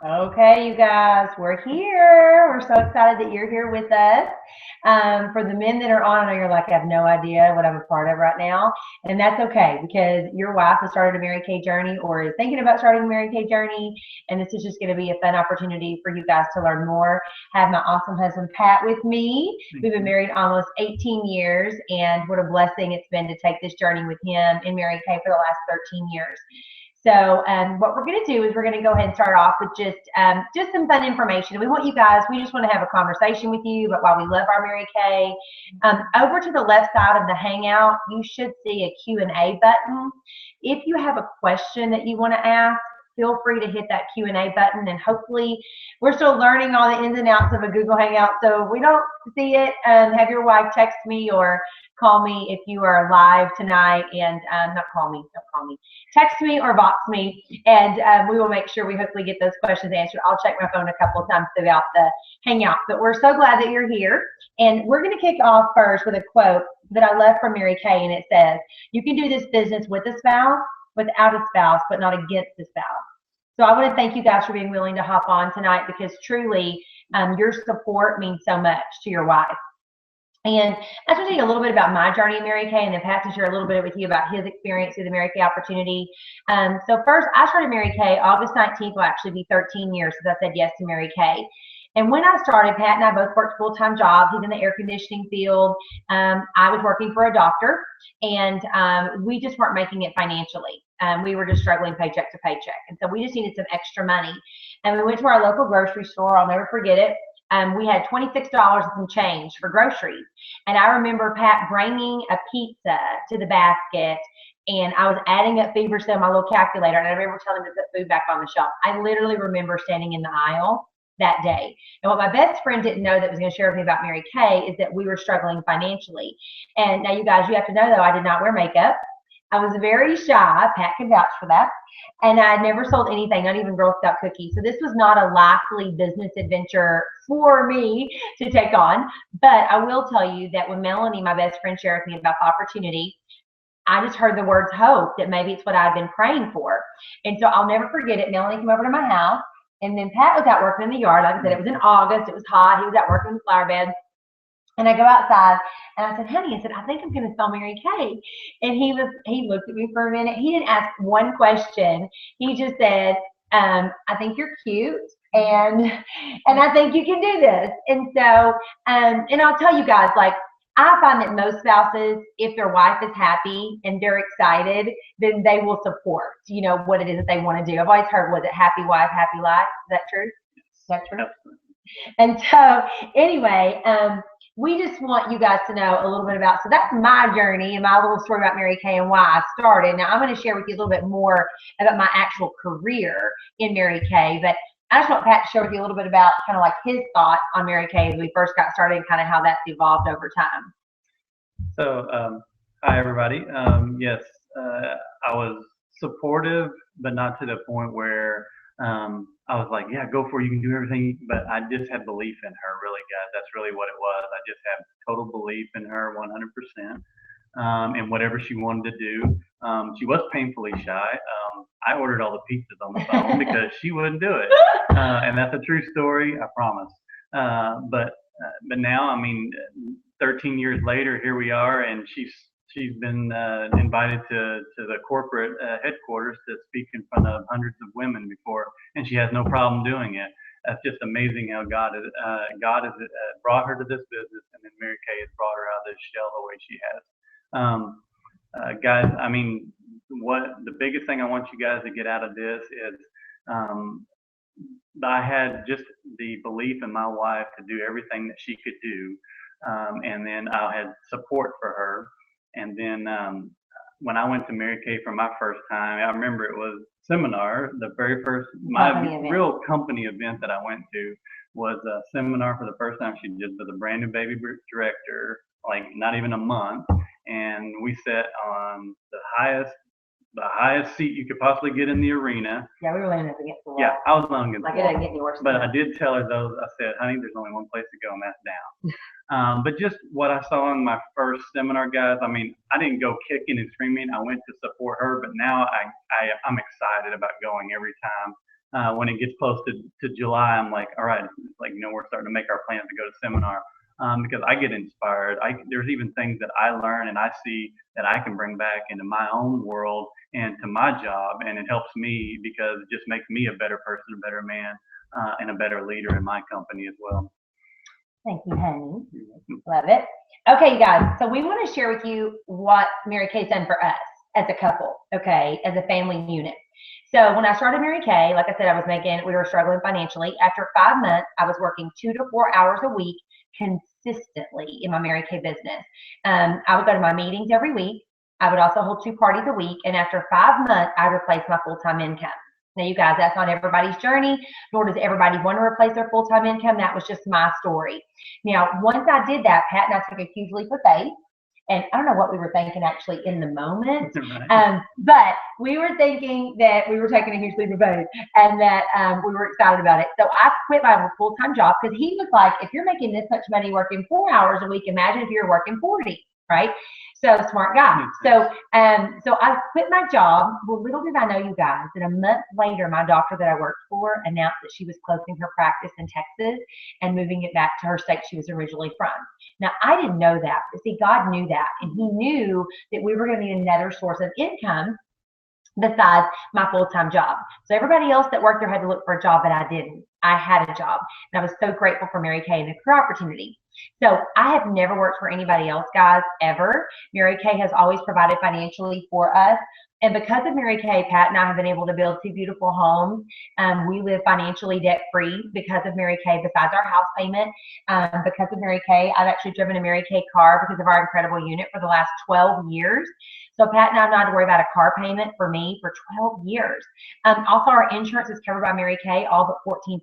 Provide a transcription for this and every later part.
Okay, you guys, we're here. We're so excited that you're here with us. For the men that are on, I know you're like, I have no idea what I'm a part of right now. And that's okay because your wife has started a Mary Kay journey or is thinking about starting a Mary Kay journey. And this is just going to be a fun opportunity for you guys to learn more. I have my awesome husband, Pat, with me. We've been married almost 18 years. And what a blessing it's been to take this journey with him in Mary Kay for the last 13 years. So what we're going to do is we're going to go ahead and start off with just some fun information. We want you guys, we just want to have a conversation with you about why we love our Mary Kay. Over to the left side of the Hangout, you should see a Q&A button. If you have a question that you want to ask, feel free to hit that Q&A button, and hopefully we're still learning all the ins and outs of a Google Hangout. So if we don't see it, have your wife text me or call me if you are live tonight, and not call me, don't call me, text me or box me, and we will make sure we hopefully get those questions answered. I'll check my phone a couple of times throughout the Hangout, but we're so glad that you're here. And we're going to kick off first with a quote that I love from Mary Kay, and it says, "You can do this business with a spouse, without a spouse, but not against a spouse." So I want to thank you guys for being willing to hop on tonight because truly your support means so much to your wife. And I just want to tell you a little bit about my journey in Mary Kay, and then Pat to share a little bit with you about his experience through the Mary Kay opportunity. So first, I started Mary Kay August 19th will actually be 13 years since I said yes to Mary Kay. And when I started, Pat and I both worked full-time jobs. He's in the air conditioning field. I was working for a doctor, and we just weren't making it financially. We were just struggling paycheck to paycheck. And so we just needed some extra money. And we went to our local grocery store. I'll never forget it. We had $26 and some change for groceries. And I remember Pat bringing a pizza to the basket, and I was adding up feverishly on my little calculator, and I remember telling him to put food back on the shelf. I literally remember standing in the aisle that day. And what my best friend didn't know that was going to share with me about Mary Kay is that we were struggling financially. And now, you guys, you have to know, though, I did not wear makeup. I was very shy. Pat can vouch for that. And I never sold anything, not even Girl Scout cookies. So this was not a likely business adventure for me to take on. But I will tell you that when Melanie, my best friend, shared with me about the opportunity, I just heard the words hope, that maybe it's what I'd been praying for. And so I'll never forget it. Melanie came over to my house, and then Pat was out working in the yard. Like I said, it was in August. It was hot. He was out working in the flower bed. And I go outside and I said, "Honey," I said, "I think I'm going to sell Mary Kay." And he looked at me for a minute. He didn't ask one question. He just said, "I think you're cute. And I think you can do this." And so, and I'll tell you guys, like, I find that most spouses, if their wife is happy and they're excited, then they will support, what it is that they want to do. I've always heard, was it happy wife, happy life? Is that true? Is that true? And so, anyway, we just want you guys to know a little bit about, so that's my journey and my little story about Mary Kay and why I started. Now, I'm going to share with you a little bit more about my actual career in Mary Kay, but I just want Pat to share with you a little bit about kind of like his thought on Mary Kay as we first got started and kind of how that's evolved over time. So, hi everybody. Yes, I was supportive, but not to the point where I was like, "Yeah, go for it. You can do everything." But I just had belief in her, really, guys. That's really what it was. I just had total belief in her, 100%, and whatever she wanted to do. She was painfully shy. I ordered all the pizzas on the phone because she wouldn't do it, and that's a true story. I promise. But now, I mean, 13 years later, here we are, and she's been invited to the corporate headquarters to speak in front of hundreds of women before, and she has no problem doing it. That's just amazing how God has brought her to this business, and then Mary Kay has brought her out of this shell the way she has. Guys, I mean, what the biggest thing I want you guys to get out of this is um, I had just the belief in my wife to do everything that she could do, and then I had support for her. And then when I went to Mary Kay for my first time, I remember it was seminar. The very first my real company event that I went to was a seminar for the first time. She did with a brand new baby director, like not even a month, and we sat on the highest seat you could possibly get in the arena. Yeah, we were laying up against the wall. Yeah, I was laying against like the wall. It doesn't get any worse. But I did tell her though. I said, "Honey, there's only one place to go, and that's down." But just what I saw in my first seminar, guys. I mean, I didn't go kicking and screaming. I went to support her, but now I'm excited about going every time when it gets close to July, I'm like, all right, like, we're starting to make our plans to go to seminar. Because I get inspired. There's even things that I learn and I see that I can bring back into my own world and to my job, and it helps me because it just makes me a better person, a better man, and a better leader in my company as well. Thank you, honey. Love it. Okay, you guys, so we want to share with you what Mary Kay's done for us as a couple, okay, as a family unit. So when I started Mary Kay, like I said, we were struggling financially. After 5 months, I was working 2 to 4 hours a week consistently in my Mary Kay business. I would go to my meetings every week. I would also hold 2 parties a week. And after 5 months, I replaced my full-time income. Now, you guys, that's not everybody's journey, nor does everybody want to replace their full-time income. That was just my story. Now, once I did that, Pat and I took a huge leap of faith. And I don't know what we were thinking actually in the moment, but we were thinking that we were taking a huge leap of faith and that we were excited about it. So I quit my full-time job because he was like, if you're making this much money working 4 hours a week, imagine if you're working 40, right? So smart guy. So I quit my job. Well, little did I know, you guys, that a month later, my doctor that I worked for announced that she was closing her practice in Texas and moving it back to her state she was originally from. Now, I didn't know that, but see, God knew that, and he knew that we were going to need another source of income besides my full-time job. So everybody else that worked there had to look for a job, but I didn't. I had a job, and I was so grateful for Mary Kay and the career opportunity. So I have never worked for anybody else, guys, ever. Mary Kay has always provided financially for us. And because of Mary Kay, Pat and I have been able to build 2 beautiful homes. We live financially debt-free because of Mary Kay, besides our house payment. Because of Mary Kay, I've actually driven a Mary Kay car because of our incredible unit for the last 12 years. So Pat and I have not had to worry about a car payment for me for 12 years. Also, our insurance is covered by Mary Kay, all but 14%.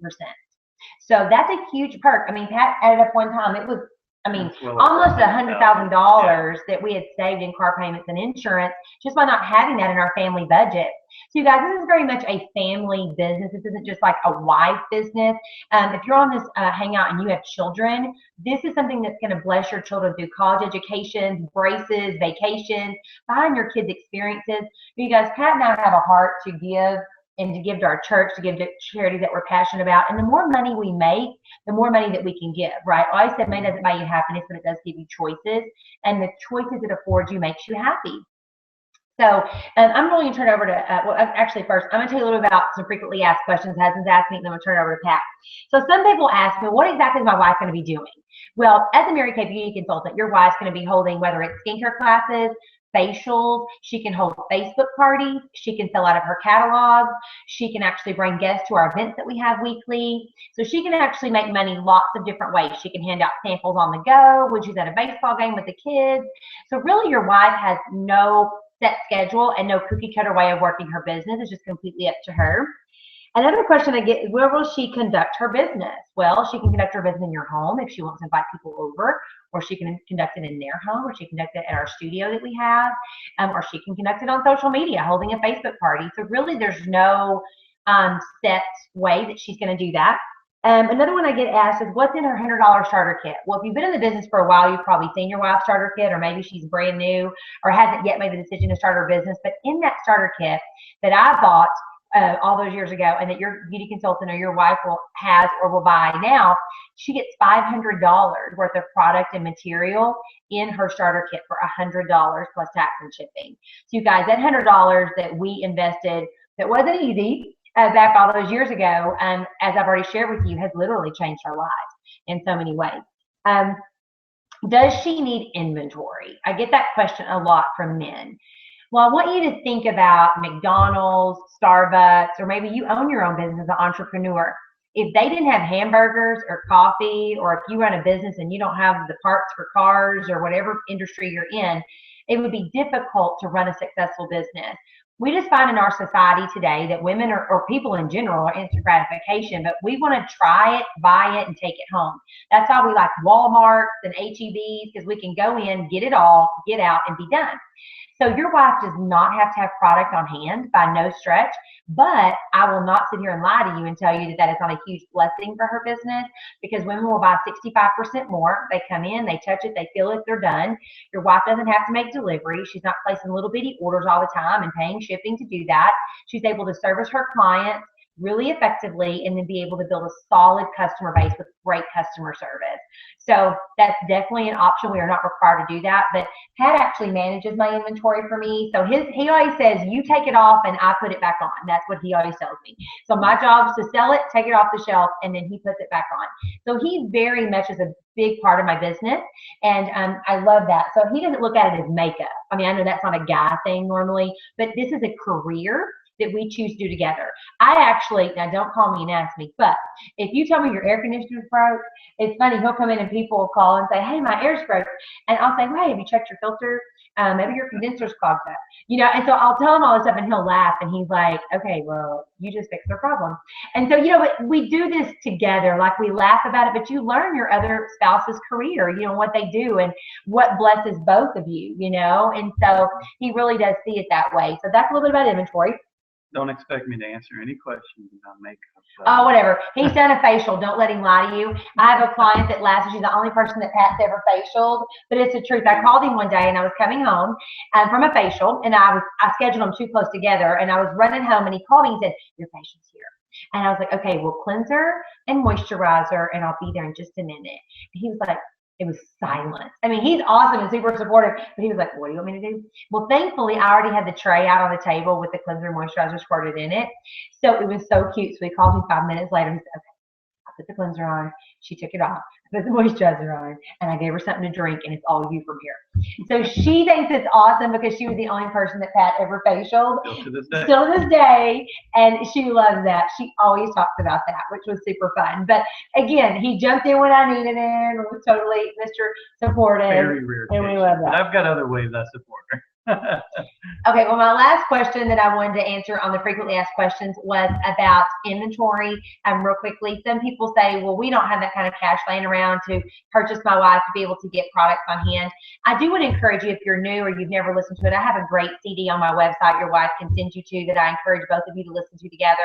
So that's a huge perk. I mean, Pat added up one time, it was, almost $100,000 that we had saved in car payments and insurance just by not having that in our family budget. So you guys, this is very much a family business. This isn't just like a wife business. If you're on this hangout and you have children, this is something that's going to bless your children through college educations, braces, vacations, buying your kids experiences. You guys, Pat and I have a heart to give and to give to our church, to give to charities that we're passionate about. And the more money we make, the more money that we can give, right? I always said money doesn't buy you happiness, but it does give you choices. And the choices it affords you makes you happy. So I'm going to turn over to, actually first, I'm going to tell you a little bit about some frequently asked questions husbands ask me, and then I'm going to turn it over to Pat. So some people ask me, what exactly is my wife going to be doing? Well, as a Mary Kay beauty consultant, your wife's going to be holding, whether it's skincare classes, facials, she can hold Facebook parties, she can sell out of her catalog, she can actually bring guests to our events that we have weekly. So she can actually make money lots of different ways. She can hand out samples on the go when she's at a baseball game with the kids. So really your wife has no set schedule and no cookie cutter way of working her business. It's just completely up to her. Another question I get is, where will she conduct her business? Well, she can conduct her business in your home if she wants to invite people over, or she can conduct it in their home, or she can conduct it at our studio that we have, or she can conduct it on social media, holding a Facebook party. So really there's no set way that she's going to do that. Another one I get asked is, what's in her $100 starter kit? Well, if you've been in the business for a while, you've probably seen your wife's starter kit, or maybe she's brand new or hasn't yet made the decision to start her business. But in that starter kit that I bought all those years ago, and that your beauty consultant or your wife has or will buy now, she gets $500 worth of product and material in her starter kit for $100 plus tax and shipping. So you guys, that $100 that we invested, that wasn't easy, back all those years ago, as I've already shared with you, has literally changed our lives in so many ways. Does she need inventory? I get that question a lot from men. Well, I want you to think about McDonald's, Starbucks, or maybe you own your own business as an entrepreneur. If they didn't have hamburgers or coffee, or if you run a business and you don't have the parts for cars or whatever industry you're in, it would be difficult to run a successful business. We just find in our society today that women or people in general are instant gratification, but we want to try it, buy it, and take it home. That's why we like Walmart and H-E-B's, because we can go in, get it all, get out, and be done. So your wife does not have to have product on hand by no stretch, but I will not sit here and lie to you and tell you that that is not a huge blessing for her business, because women will buy 65% more. They come in, they touch it, they feel it, they're done. Your wife doesn't have to make delivery. She's not placing little bitty orders all the time and paying shipping to do that. She's able to service her clients really effectively and then be able to build a solid customer base with great customer service. So that's definitely an option. We are not required to do that, but Pat actually manages my inventory for me. So he always says, you take it off and I put it back on. That's what he always tells me. So my job is to sell it, take it off the shelf, and then he puts it back on. So he very much is a big part of my business, and I love that. So he doesn't look at it as makeup. I mean, I know that's not a guy thing normally, but this is a career that we choose to do together. I actually, now don't call me and ask me, but if you tell me your air conditioner broke, it's funny, he'll come in and people will call and say, hey, my air's broke. And I'll say, well, hey, have you checked your filter? Maybe your condenser's clogged up. You know, and so I'll tell him all this stuff and he'll laugh and he's like, okay, well, you just fixed their problem. And so, you know, we do this together, like we laugh about it, but you learn your other spouse's career, you know, what they do and what blesses both of you, you know, and so he really does see it that way. So that's a little bit about inventory. Don't expect me to answer any questions about makeup. Oh, whatever. He's done a facial. Don't let him lie to you. I have a client that laughs. She's the only person that Pat's ever facialed, but it's the truth. I called him one day and I was coming home from a facial and I scheduled them too close together and I was running home and he called me and said, your facial's here. And I was like, okay, well, cleanser and moisturizer and I'll be there in just a minute. And he was like, it was silent. I mean, he's awesome and super supportive, but he was like, what do you want me to do? Well, thankfully, I already had the tray out on the table with the cleanser and moisturizer squirted in it. So it was so cute. So he called me 5 minutes later and he said, okay, I put the cleanser on. She took it off. I put the moisturizer on and I gave her something to drink and it's all you from here. So she thinks it's awesome because she was the only person that Pat ever facialed. Still to this day. And she loves that. She always talks about that, which was super fun. But again, he jumped in when I needed him. It was totally Mr. Supportive. Very rare. And we love that. But I've got other ways I support her. Okay, well, my last question that I wanted to answer on the frequently asked questions was about inventory. Real quickly, some people say, well, we don't have that kind of cash laying around to purchase my wife to be able to get products on hand. I do want to encourage you, if you're new or you've never listened to it, I have a great CD on my website your wife can send you to that I encourage both of you to listen to together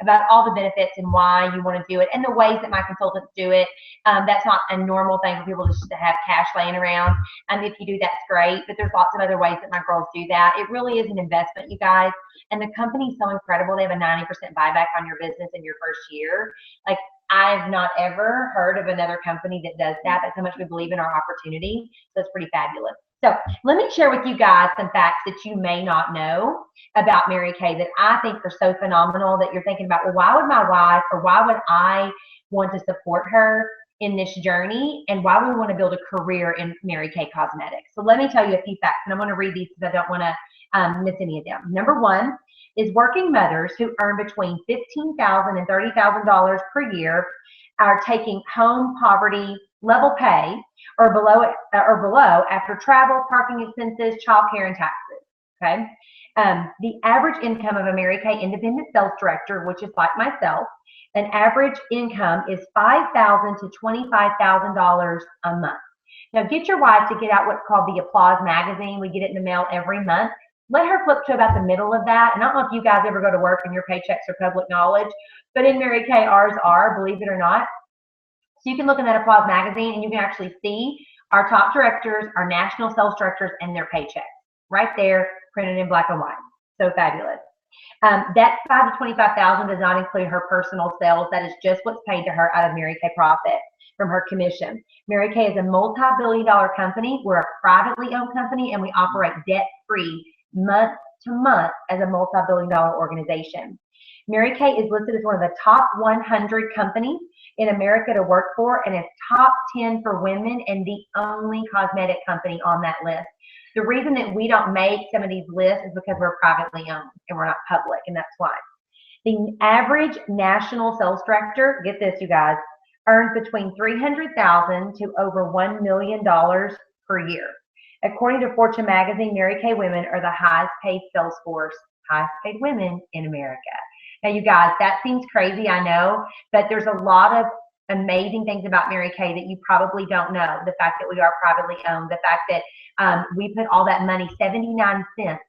about all the benefits and why you want to do it and the ways that my consultants do it. That's not a normal thing for people just to have cash laying around. If you do, that's great, but there's lots of other ways that my girls do that. It really is an investment, you guys, and the company's so incredible. They have a 90% buyback on your business in your first year. Like, I've not ever heard of another company that does that. That's how much we believe in our opportunity. So it's pretty fabulous. So let me share with you guys some facts that you may not know about Mary Kay that I think are so phenomenal that you're thinking about, well, why would my wife or why would I want to support her in this journey, and why we want to build a career in Mary Kay Cosmetics. So let me tell you a few facts, and I'm going to read these because I don't want to miss any of them. Number one is working mothers who earn between $15,000 and $30,000 per year are taking home poverty level pay or below after travel, parking expenses, child care, and taxes. Okay. The average income of a Mary Kay independent sales director, which is like myself, an average income is $5,000 to $25,000 a month. Now, get your wife to get out what's called the Applause magazine. We get it in the mail every month. Let her flip to about the middle of that. And I don't know if you guys ever go to work and your paychecks are public knowledge, but in Mary Kay, ours are, believe it or not. So you can look in that Applause magazine and you can actually see our top directors, our national sales directors, and their paychecks right there, printed in black and white. So fabulous. That $5,000 to $25,000 does not include her personal sales. That is just what's paid to her out of Mary Kay profit from her commission. Mary Kay is a multi-billion-dollar company. We're a privately owned company, and we operate debt-free month to month as a multi-billion-dollar organization. Mary Kay is listed as one of the top 100 companies in America to work for, and is top 10 for women, and the only cosmetic company on that list. The reason that we don't make some of these lists is because we're privately owned and we're not public, and that's why. The average national sales director, get this, you guys, earns between $300,000 to over $1 million per year. According to Fortune magazine, Mary Kay women are the highest paid sales force, highest paid women in America. Now, you guys, that seems crazy, I know, but there's a lot of amazing things about Mary Kay that you probably don't know. The fact that we are privately owned, the fact that we put all that money, 79 cents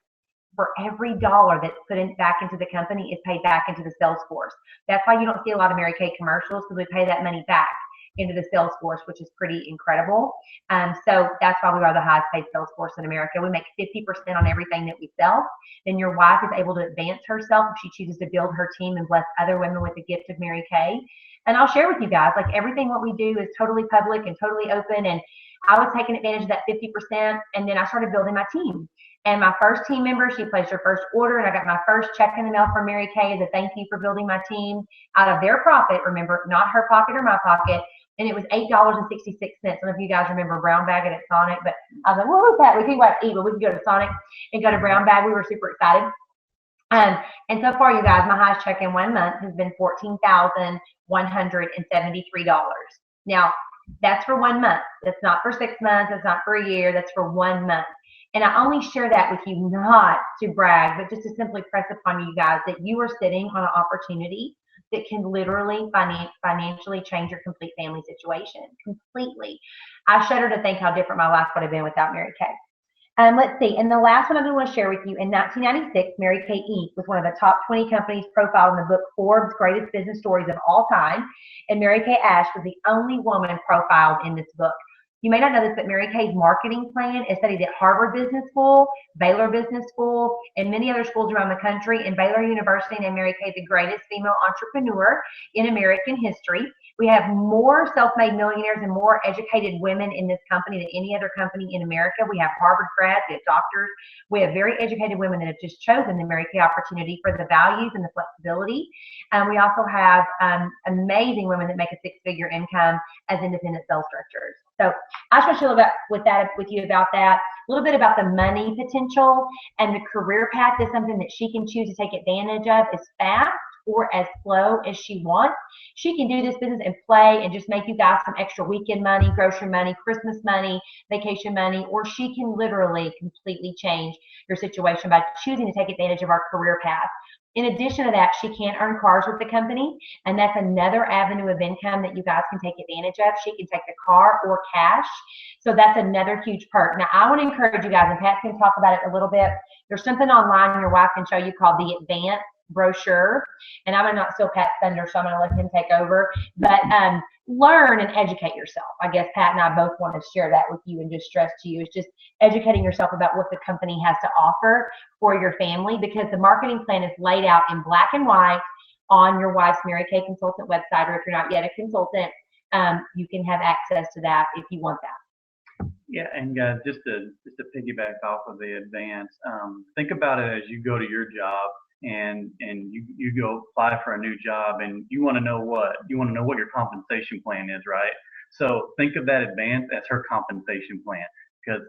for every dollar that's put back into the company is paid back into the sales force. That's why you don't see a lot of Mary Kay commercials, because we pay that money back. into the sales force, which is pretty incredible. So that's why we are the highest paid sales force in America. We make 50% on everything that we sell. Then your wife is able to advance herself if she chooses to build her team and bless other women with the gift of Mary Kay. And I'll share with you guys, like everything what we do is totally public and totally open. And I was taking advantage of that 50%, and then I started building my team. And my first team member, she placed her first order, and I got my first check in the mail from Mary Kay as a thank you for building my team out of their profit. Remember, not her pocket or my pocket. And it was $8.66. I don't know if you guys remember Brown Bag at Sonic, but I was like, what was that? We could go out to eat, but we could go to Sonic and go to Brown Bag. We were super excited. And so far, you guys, my highest check in 1 month has been $14,173. Now, that's for 1 month. That's not for 6 months. That's not for a year. That's for 1 month. And I only share that with you not to brag, but just to simply press upon you guys that you are sitting on an opportunity that can literally financially change your complete family situation completely. I shudder to think how different my life would have been without Mary Kay. Let's see. And the last one I'm going to want to share with you, in 1996, Mary Kay Inc. was one of the top 20 companies profiled in the book Forbes Greatest Business Stories of All Time. And Mary Kay Ash was the only woman profiled in this book. You may not know this, but Mary Kay's marketing plan is studied at Harvard Business School, Baylor Business School, and many other schools around the country. And Baylor University named Mary Kay the greatest female entrepreneur in American history. We have more self-made millionaires and more educated women in this company than any other company in America. We have Harvard grads, we have doctors, we have very educated women that have just chosen the Mary Kay opportunity for the values and the flexibility. We also have amazing women that make a six-figure income as independent sales directors. So I just want to share with you about that. A little bit about the money potential and the career path is something that she can choose to take advantage of as fast or as slow as she wants. She can do this business and play and just make you guys some extra weekend money, grocery money, Christmas money, vacation money, or she can literally completely change your situation by choosing to take advantage of our career path. In addition to that, she can earn cars with the company, and that's another avenue of income that you guys can take advantage of. She can take the car or cash, so that's another huge perk. Now, I want to encourage you guys, and Pat can talk about it a little bit. There's something online your wife can show you called the Advance brochure, and I'm going to not steal Pat's thunder, so I'm going to let him take over. But learn and educate yourself. I guess Pat and I both want to share that with you and just stress to you. It's just educating yourself about what the company has to offer for your family, because the marketing plan is laid out in black and white on your wife's Mary Kay Consultant website, or if you're not yet a consultant, you can have access to that if you want that. Yeah, and guys, just to piggyback off of the Advance, think about it as you go to your job and you go apply for a new job, and you want to know what your compensation plan is, right? So think of that Advance as her compensation plan, because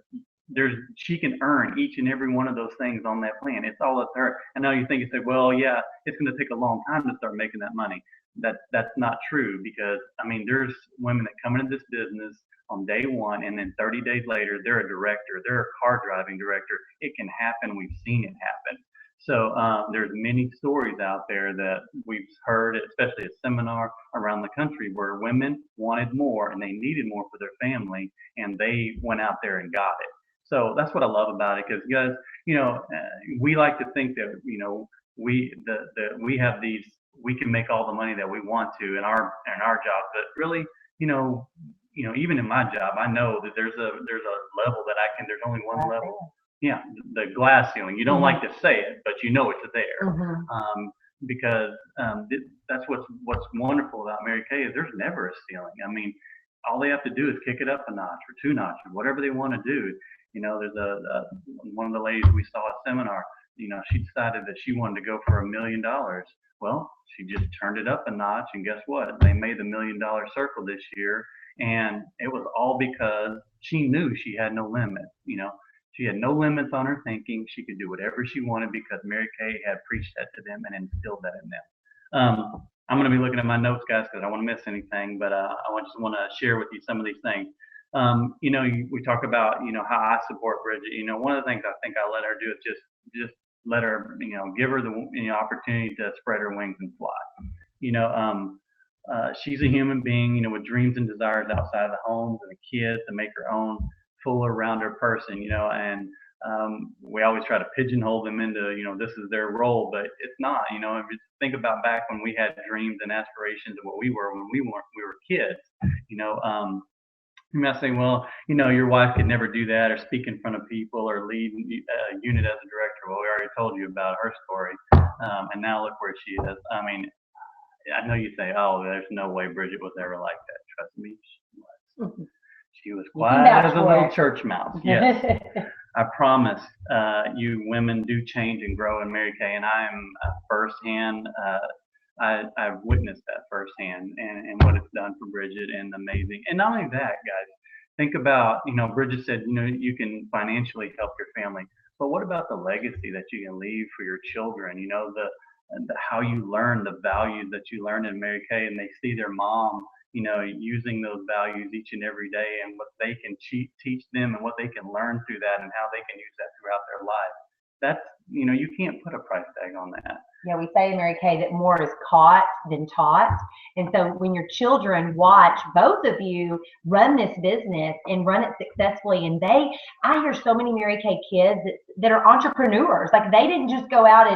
she can earn each and every one of those things on that plan. It's all up to her. I know you think, well, yeah, it's going to take a long time to start making that money. That's not true, because I mean, there's women that come into this business on day one, and then 30 days later, they're a director, they're a car driving director. It can happen. We've seen it happen. So there's many stories out there that we've heard, especially at seminar around the country, where women wanted more and they needed more for their family, and they went out there and got it. So that's what I love about it, because guys, we like to think that we have these, we can make all the money that we want to in our job, but really, even in my job, I know that there's a level that there's only one level. Yeah, the glass ceiling. You don't like to say it, but you know it's there. Because that's what's wonderful about Mary Kay is there's never a ceiling. I mean, all they have to do is kick it up a notch or two notches, whatever they want to do. There's one of the ladies we saw at seminar. She decided that she wanted to go for $1 million. Well, she just turned it up a notch, and guess what? They made the $1 million circle this year, and it was all because she knew she had no limit. She had no limits on her thinking. She could do whatever she wanted because Mary Kay had preached that to them and instilled that in them. I'm going to be looking at my notes, guys, because I don't want to miss anything, but I just want to share with you some of these things. We talk about, how I support Bridget. One of the things I think I let her do is just let her, give her the opportunity to spread her wings and fly. She's a human being, with dreams and desires outside of the homes and the kids, to make her own fuller, rounder person, and we always try to pigeonhole them into, this is their role, but it's not. If you think about back when we had dreams and aspirations of what we were when we were kids, you know, you might say, well, your wife could never do that or speak in front of people or lead a unit as a director. Well, we already told you about her story, and now look where she is. I mean, I know you say, oh, there's no way Bridget was ever like that. Trust me, she was. She was quiet as a little church mouse. Yes. I promise you women do change and grow in Mary Kay, and I am firsthand, I've witnessed that firsthand and what it's done for Bridget, and amazing. And not only that, guys, think about, Bridget said, you can financially help your family, but what about the legacy that you can leave for your children? The how you learn the values that you learn in Mary Kay, and they see their mom, using those values each and every day, and what they can teach them and what they can learn through that and how they can use that throughout their life. That's, you can't put a price tag on that. Yeah, we say in Mary Kay that more is caught than taught. And so when your children watch both of you run this business and run it successfully, and I hear so many Mary Kay kids that are entrepreneurs. Like, they didn't just go out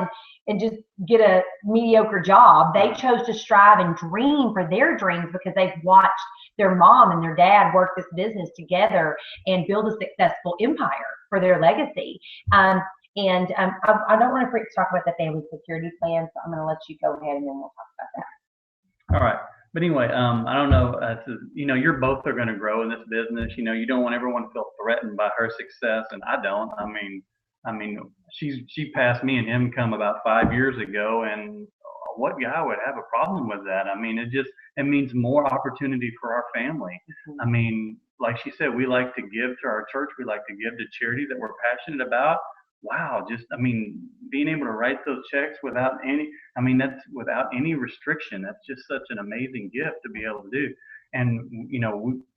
and just get a mediocre job. They chose to strive and dream for their dreams because they've watched their mom and their dad work this business together and build a successful empire for their legacy. And I don't want to talk about the family security plan, so I'm going to let you go ahead and then we'll talk about that. All right. But anyway, I don't know, you're both are going to grow in this business. You don't want everyone to feel threatened by her success, and I don't. I mean, she passed me in income about 5 years ago, and what guy would have a problem with that? I mean, it means more opportunity for our family. Mm-hmm. I mean, like she said, we like to give to our church. We like to give to charity that we're passionate about. Wow, being able to write those checks without that's without any restriction. That's just such an amazing gift to be able to do. And,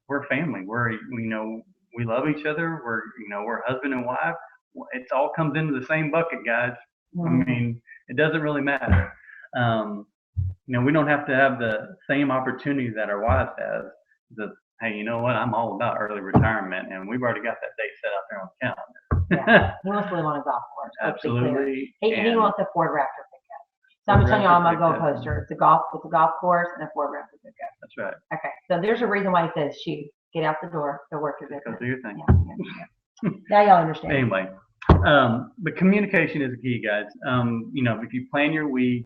we're family. We love each other. We're husband and wife. It all comes into the same bucket, guys. Mm-hmm. I mean, it doesn't really matter. We don't have to have the same opportunities that our wives have. Hey, you know what? I'm all about early retirement, and we've already got that date set out there on the calendar. Yeah, he wants to live on a golf course. Absolutely. He wants a Ford Raptor pickup. So I'm telling you on my goal poster. It's a golf course and a Ford Raptor pickup. That's right. Okay. So there's a reason why he says, shoot, get out the door, go work your business. Go do your thing. Yeah. Now y'all understand. Anyway, but communication is key, guys. If you plan your week,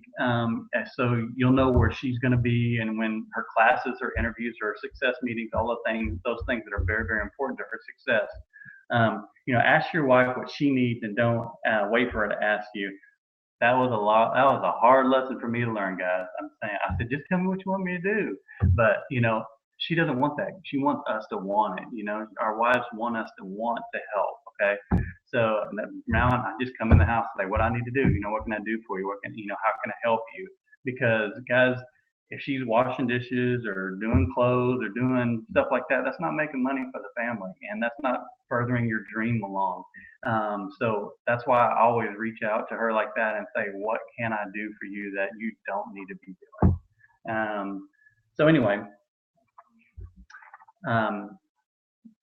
so you'll know where she's going to be, and when her classes or interviews or success meetings, all those things that are very, very important to her success. Ask your wife what she needs, and don't wait for her to ask you. That was a hard lesson for me to learn, guys. I said, just tell me what you want me to do. But, she doesn't want that. She wants us to want it. Our wives want us to want to help. Okay. So now I just come in the house and say, what I need to do, what can I do for you? How can I help you? Because, guys, if she's washing dishes or doing clothes or doing stuff like that, that's not making money for the family, and that's not furthering your dream along. So that's why I always reach out to her like that and say, what can I do for you that you don't need to be doing? So anyway,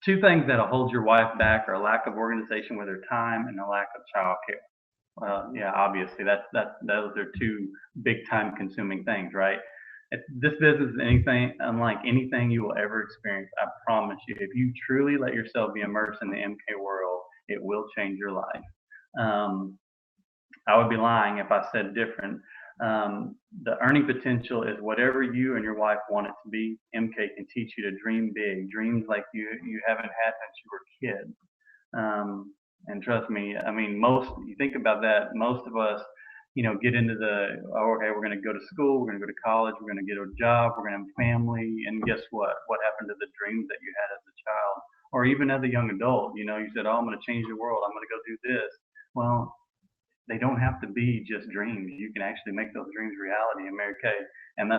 two things that'll hold your wife back are a lack of organization with her time and a lack of childcare. Well, yeah, obviously those are two big time consuming things, right? If this business is anything unlike anything you will ever experience, I promise you, if you truly let yourself be immersed in the MK world, it will change your life. I would be lying if I said different. The earning potential is whatever you and your wife want it to be. MK can teach you to dream big, dreams like you haven't had since you were kids. And trust me, you think about that, most of us, get into okay, we're going to go to school, we're going to go to college, we're going to get a job, we're going to have a family, and guess what? What happened to the dreams that you had as a child, or even as a young adult? You said, oh, I'm going to change the world, I'm going to go do this. Well, they don't have to be just dreams. You can actually make those dreams reality in Mary Kay, and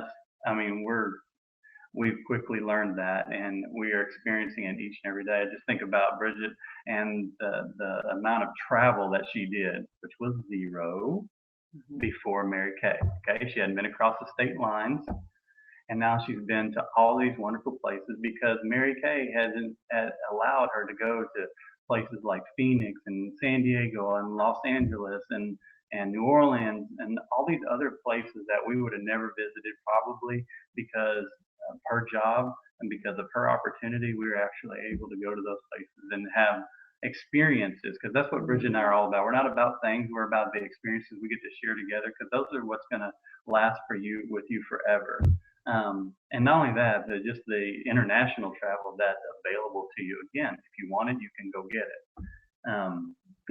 we've quickly learned that, and we are experiencing it each and every day. Just think about Bridget and the amount of travel that she did, which was zero before Mary Kay. Okay, she hadn't been across the state lines, and now she's been to all these wonderful places because Mary Kay had allowed her to go to places like Phoenix and San Diego and Los Angeles and New Orleans and all these other places that we would have never visited probably because of her job and because of her opportunity, we were actually able to go to those places and have experiences, because that's what Bridget and I are all about. We're not about things, we're about the experiences we get to share together, because those are what's going to last with you forever. And not only that, but just the international travel that's available to you. Again, if you want it, you can go get it.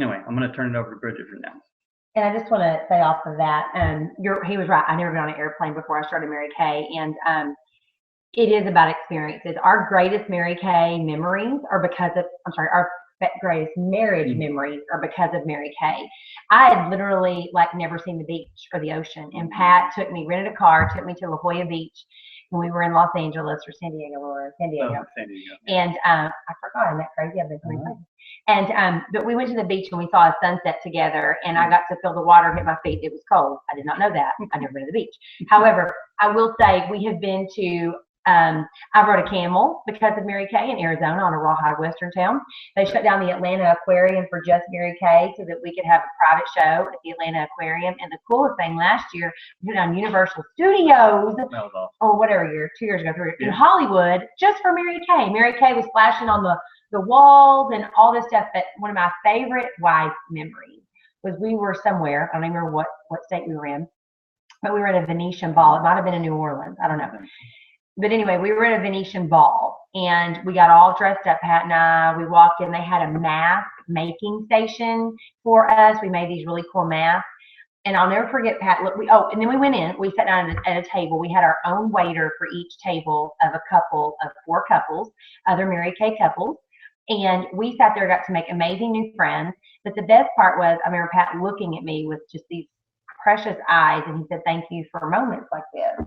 Anyway, I'm going to turn it over to Bridget for now. And I just want to say off of that, he was right. I never been on an airplane before I started Mary Kay, and it is about experiences. Our greatest Mary Kay memories are because of, our greatest marriage memories are because of Mary Kay. I had literally never seen the beach or the ocean, and Pat rented a car, took me to La Jolla Beach when we were in Los Angeles or San Diego. San Diego. And I forgot, isn't that crazy? I've been so places. And but we went to the beach and we saw a sunset together, and I got to feel the water hit my feet. It was cold. I did not know that. I've never been to the beach. However, I will say we have been to I rode a camel because of Mary Kay in Arizona on a rawhide western town. They shut down the Atlanta Aquarium for just Mary Kay so that we could have a private show at the Atlanta Aquarium. And the coolest thing last year, we went on Universal Studios, or whatever year, 2 years ago, in Hollywood, just for Mary Kay. Mary Kay was flashing on the walls and all this stuff. But one of my favorite wife memories was we were somewhere, I don't even remember what state we were in, but we were at a Venetian ball. It might have been in New Orleans, I don't know. But anyway, we were at a Venetian ball, and we got all dressed up, Pat and I. We walked in. They had a mask making station for us. We made these really cool masks. And I'll never forget, Pat, and then we went in. We sat down at a table. We had our own waiter for each table of a couple of 4 couples, other Mary Kay couples. And we sat there, got to make amazing new friends. But the best part was, I remember Pat looking at me with just these precious eyes, and he said, "Thank you for moments like this."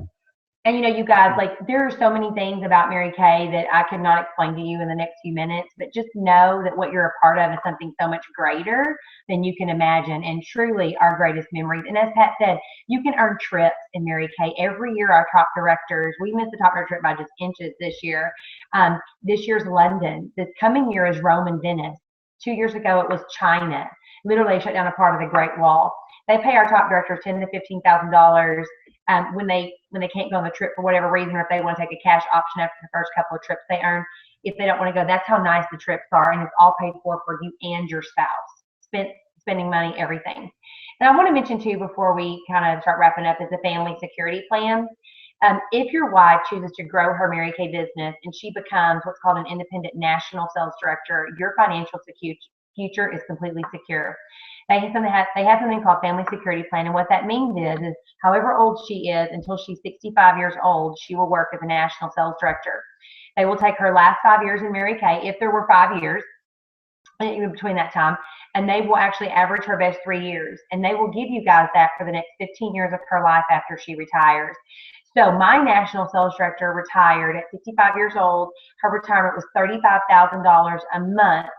And you guys, there are so many things about Mary Kay that I could not explain to you in the next few minutes, but just know that what you're a part of is something so much greater than you can imagine, and truly our greatest memories. And as Pat said, you can earn trips in Mary Kay. Every year our top directors, we missed the top director trip by just inches this year. This year's London. This coming year is Rome and Venice. 2 years ago it was China. Literally shut down a part of the Great Wall. They pay our top directors $10,000 to $15,000 when they can't go on the trip for whatever reason, or if they want to take a cash option after the first couple of trips they earn. If they don't want to go, that's how nice the trips are, and it's all paid for you and your spouse. Spending money, everything. And I want to mention too, before we kind of start wrapping up, is the family security plan. If your wife chooses to grow her Mary Kay business and she becomes what's called an independent national sales director, your financial future is completely secure. They have something called family security plan, and what that means is however old she is, until she's 65 years old, she will work as a national sales director. They will take her last 5 years in Mary Kay, if there were 5 years in between that time, and they will actually average her best 3 years, and they will give you guys that for the next 15 years of her life after she retires. So my national sales director retired at 65 years old. Her retirement was $35,000 a month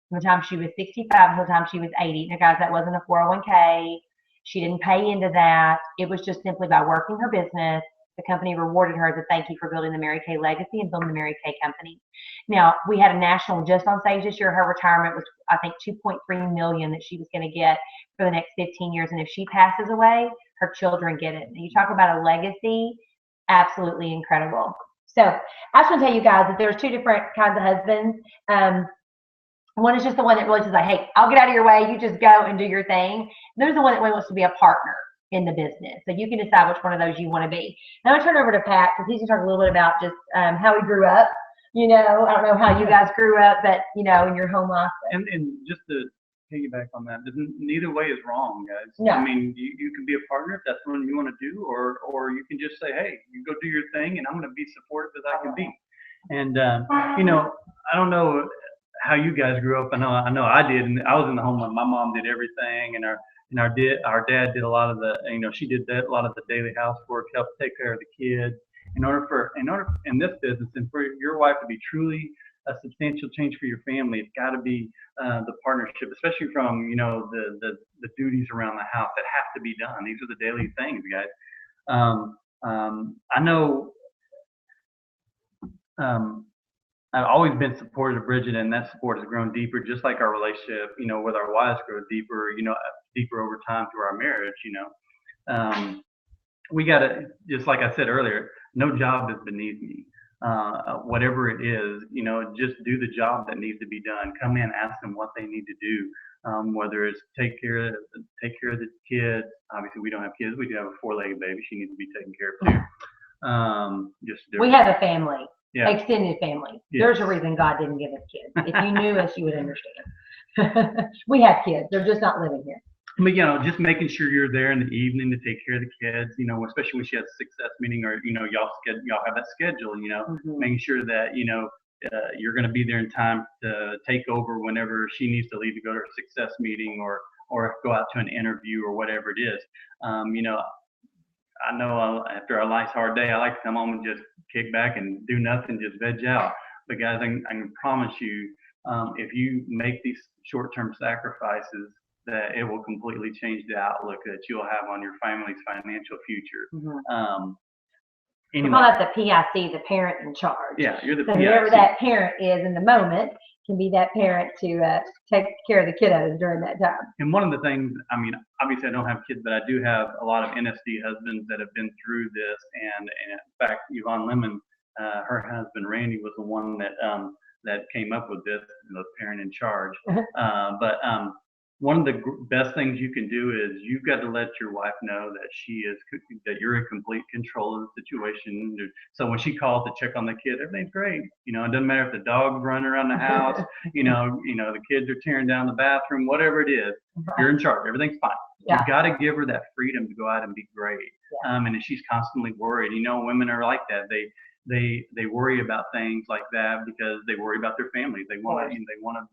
from the time she was 65 until the time she was 80. Now, guys, that wasn't a 401k. She didn't pay into that. It was just simply by working her business. The company rewarded her as a thank you for building the Mary Kay legacy and building the Mary Kay company. Now, we had a national just on stage this year. Her retirement was, I think, $2.3 million that she was going to get for the next 15 years. And if she passes away, her children get it. And you talk about a legacy, absolutely incredible. So I just want to tell you guys that there's 2 different kinds of husbands. One is just the one that really says, hey, I'll get out of your way. You just go and do your thing. There's the one that really wants to be a partner in the business. So you can decide which one of those you want to be. Now I'm going to turn it over to Pat, because he's going to talk a little bit about just how he grew up. I don't know how you guys grew up, but, in your home life. And just to piggyback on that, neither way is wrong, guys. No. I mean, you can be a partner if that's what you want to do, or you can just say, hey, you go do your thing, and I'm going to be supportive as I can be. And, I don't know how you guys grew up. I know I did, and I was in the home when my mom did everything, and our dad did a lot of the, she did a lot of the daily housework, helped take care of the kids. In order in this business, and for your wife to be truly a substantial change for your family, it's got to be the partnership, especially from the duties around the house that have to be done. These are the daily things, guys. I've always been supportive of Bridget, and that support has grown deeper, just like our relationship, with our wives grow deeper, deeper over time through our marriage, we got to, just like I said earlier, no job is beneath me. Whatever it is, just do the job that needs to be done. Come in, ask them what they need to do. Whether it's take care of the kids. Obviously, we don't have kids. We do have a 4-legged baby. She needs to be taken care of too. We have a family, yeah. Extended family. Yes. There's a reason God didn't give us kids. If you knew us, you would understand. We have kids. They're just not living here. But just making sure you're there in the evening to take care of the kids, especially when she has a success meeting, or y'all have that schedule, making sure that you're going to be there in time to take over whenever she needs to leave to go to her success meeting or go out to an interview or whatever it is. I know after a nice hard day, I like to come home and just kick back and do nothing, just veg out. But guys, I can promise you, if you make these short-term sacrifices, that it will completely change the outlook that you'll have on your family's financial future. Anyway. We call that the PIC, the parent in charge. Yeah, you're the so PIC. Whoever that parent is in the moment can be that parent to take care of the kiddos during that time. And one of the things, obviously I don't have kids, but I do have a lot of NSD husbands that have been through this. And in fact, Yvonne Lemon, her husband Randy was the one that came up with this, the parent in charge. But one of the best things you can do is you've got to let your wife know that you're in complete control of the situation. So when she calls to check on the kid, everything's great. It doesn't matter if the dog's running around the house, the kids are tearing down the bathroom, whatever it is, you're in charge. Everything's fine. Yeah. You've got to give her that freedom to go out and be great. Yeah. And if she's constantly worried, women are like that. They worry about things like that because they worry about their families. They want to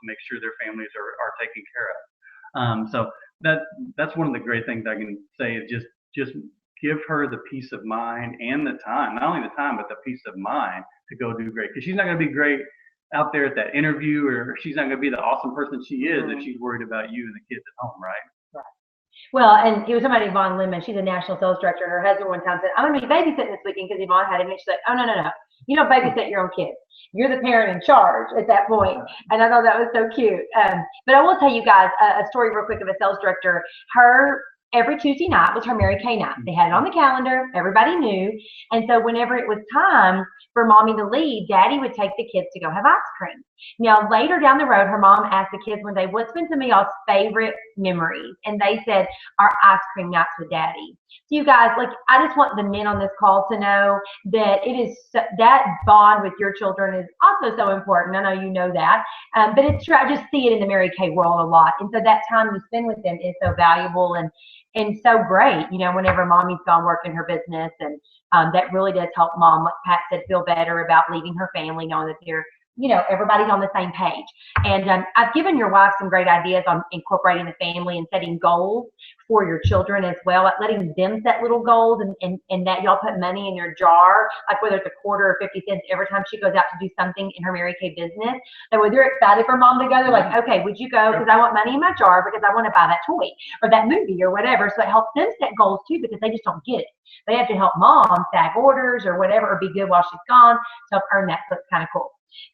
make sure their families are taken care of. So that's one of the great things I can say is just give her the peace of mind and the time, not only the time, but the peace of mind to go do great. Because she's not going to be great out there at that interview, or she's not going to be the awesome person she is if she's worried about you and the kids at home, right? Well, and it was somebody, Yvonne Lemon, she's a national sales director, and her husband one time said, I'm going to be babysitting this weekend because Yvonne had him. And she's like, oh, no. You don't babysit your own kids. You're the parent in charge at that point. And I thought that was so cute. But I will tell you guys a story real quick of a sales director. Every Tuesday night was her Mary Kay night. They had it on the calendar. Everybody knew. And so whenever it was time for mommy to leave, daddy would take the kids to go have ice cream. Now, later down the road, her mom asked the kids one day, what's been some of y'all's favorite memories? And they said, our ice cream nights with daddy. So you guys, I just want the men on this call to know that that bond with your children is also so important. I know you know that, but it's true. I just see it in the Mary Kay world a lot. And so that time you spend with them is so valuable and so great, whenever mommy's gone working her business. And that really does help mom, like Pat said, feel better about leaving her family, knowing that they're, everybody's on the same page. And I've given your wife some great ideas on incorporating the family and setting goals for your children as well, like letting them set little goals and that y'all put money in your jar, like whether it's a quarter or 50 cents every time she goes out to do something in her Mary Kay business. That way they're excited for mom to go. They're like, okay, would you go? Because I want money in my jar because I want to buy that toy or that movie or whatever. So it helps them set goals too because they just don't get it. They have to help mom tag orders or whatever or be good while she's gone to help earn that. So it's kind of cool.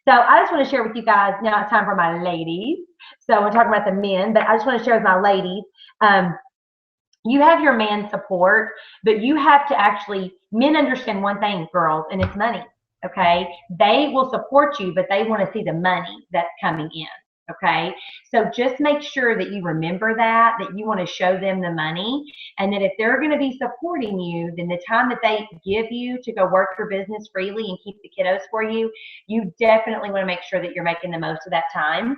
So I just want to share with you guys, now it's time for my ladies. So we're talking about the men, but I just want to share with my ladies. You have your man support, but you have to actually, men understand one thing, girls, and it's money, okay? They will support you, but they want to see the money that's coming in. Okay, so just make sure that you remember that you want to show them the money, and that if they're going to be supporting you, then the time that they give you to go work your business freely and keep the kiddos for you, you definitely want to make sure that you're making the most of that time.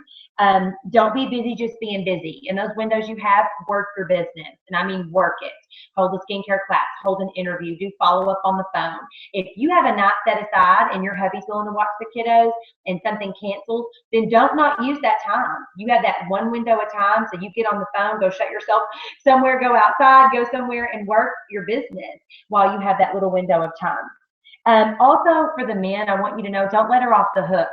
Don't be busy just being busy. In those windows you have, work your business, and I mean work it. Hold a skincare class, hold an interview, do follow up on the phone. If you have a night set aside and your hubby's willing to watch the kiddos and something cancels, then don't not use that time. You have that one window of time, so you get on the phone, go shut yourself somewhere, go outside, go somewhere and work your business while you have that little window of time. Also for the men, I want you to know, don't let her off the hook.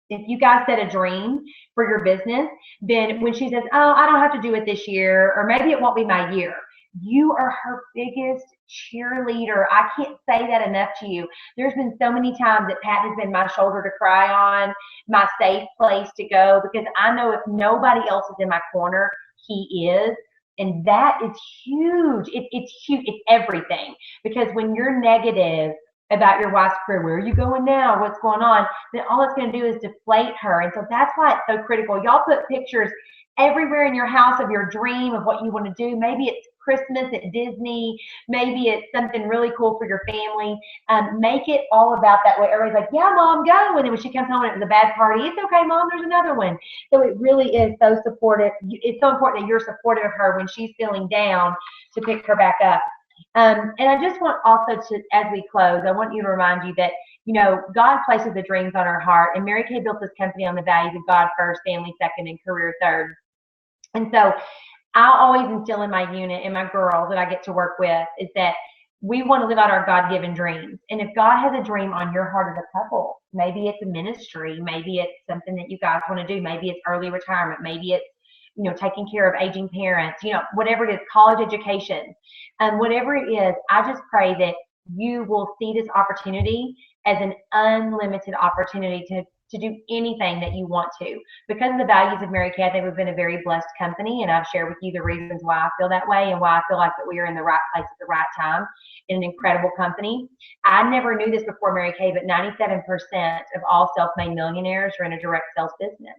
If you guys set a dream for your business, then when she says, oh, I don't have to do it this year, or maybe it won't be my year, you are her biggest cheerleader. I can't say that enough to you. There's been so many times that Pat has been my shoulder to cry on, my safe place to go, because I know if nobody else is in my corner, he is. And that is huge. It's huge. It's everything. Because when you're negative about your wife's career, where are you going now? What's going on? Then all it's going to do is deflate her. And so that's why it's so critical. Y'all put pictures everywhere in your house of your dream of what you want to do. Maybe it's Christmas at Disney. Maybe it's something really cool for your family. Make it all about that way. Everybody's like, yeah, Mom, go. And then when she comes home and it was a bad party, it's okay, Mom, there's another one. So it really is so supportive. It's so important that you're supportive of her when she's feeling down to pick her back up. And I just want also to, as we close, I want you to remind you that, you know, God places the dreams on our heart, and Mary Kay built this company on the values of God first, family second, and career third. And so I always instill in my unit and my girls that I get to work with is that we want to live out our God-given dreams. And if God has a dream on your heart as a couple, maybe it's a ministry, maybe it's something that you guys want to do, maybe it's early retirement, maybe it's, you know, taking care of aging parents, you know, whatever it is, college education, whatever it is, I just pray that you will see this opportunity as an unlimited opportunity to do anything that you want to. Because of the values of Mary Kay, I think we've been a very blessed company, and I've shared with you the reasons why I feel that way and why I feel like that we are in the right place at the right time in an incredible company. I never knew this before Mary Kay, but 97% of all self-made millionaires are in a direct sales business.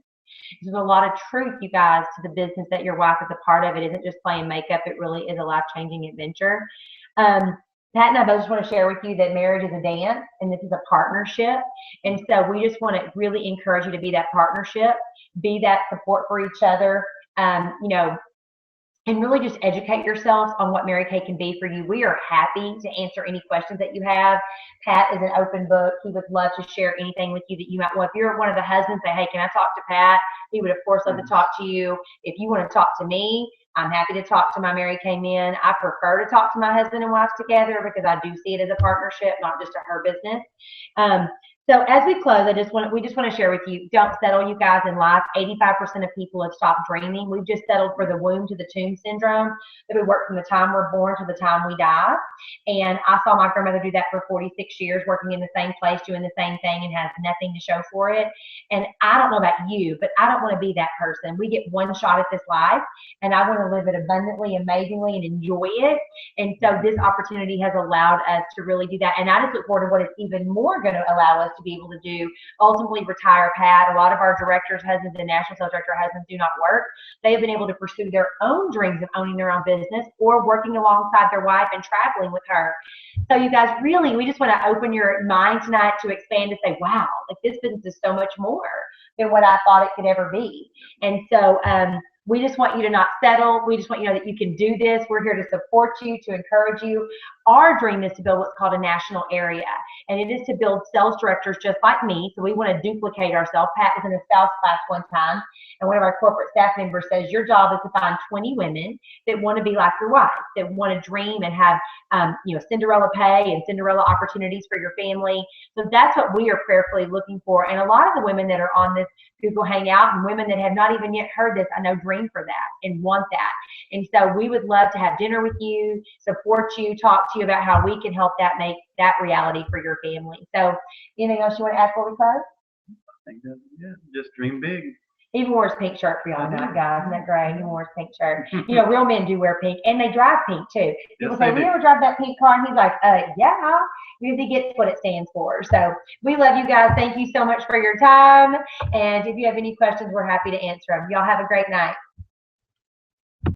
There's a lot of truth, you guys, to the business that your wife is a part of. It isn't just playing makeup. It really is a life-changing adventure. Pat and I both just want to share with you that marriage is a dance and this is a partnership. And so we just want to really encourage you to be that partnership, be that support for each other, you know, and really just educate yourselves on what Mary Kay can be for you. We are happy to answer any questions that you have. Pat is an open book. He would love to share anything with you that you might want. If you're one of the husbands, say, hey, can I talk to Pat? He would, of course, love to talk to you. If you want to talk to me, I'm happy to talk to my Mary Kay men. I prefer to talk to my husband and wife together because I do see it as a partnership, not just a her business. So as we close, we just want to share with you, don't settle, you guys, in life. 85% of people have stopped dreaming. We've just settled for the womb to the tomb syndrome, that we work from the time we're born to the time we die. And I saw my grandmother do that for 46 years, working in the same place, doing the same thing, and has nothing to show for it. And I don't know about you, but I don't want to be that person. We get one shot at this life, and I want to live it abundantly, amazingly, and enjoy it. And so this opportunity has allowed us to really do that. And I just look forward to what it's even more going to allow us to be able to do, ultimately retire Pat. A lot of our directors' husbands and national sales director husbands do not work. They have been able to pursue their own dreams of owning their own business or working alongside their wife and traveling with her. So you guys, really, we just want to open your mind tonight to expand to say, wow, like this business is so much more than what I thought it could ever be. And so we just want you to not settle. We just want you to know that you can do this. We're here to support you, to encourage you. Our dream is to build what's called a national area, and it is to build sales directors just like me. So we want to duplicate ourselves. Pat was in a sales class one time, and one of our corporate staff members says, your job is to find 20 women that want to be like your wife, that want to dream and have Cinderella pay and Cinderella opportunities for your family. So that's what we are prayerfully looking for. And a lot of the women that are on this Google Hangout and women that have not even yet heard this, I know dream for that and want that. And so we would love to have dinner with you, support you, talk to you about how we can help that make that reality for your family. So anything else you want to ask before we close? I think that's it. Just dream big. He wore his pink shirt for y'all tonight, guys. Isn't that great? He wore his pink shirt. You know, real men do wear pink, and they drive pink too. People say, "We ever drive that pink car?" And he's like, yeah, because he gets what it stands for. So we love you guys. Thank you so much for your time. And if you have any questions, we're happy to answer them. Y'all have a great night.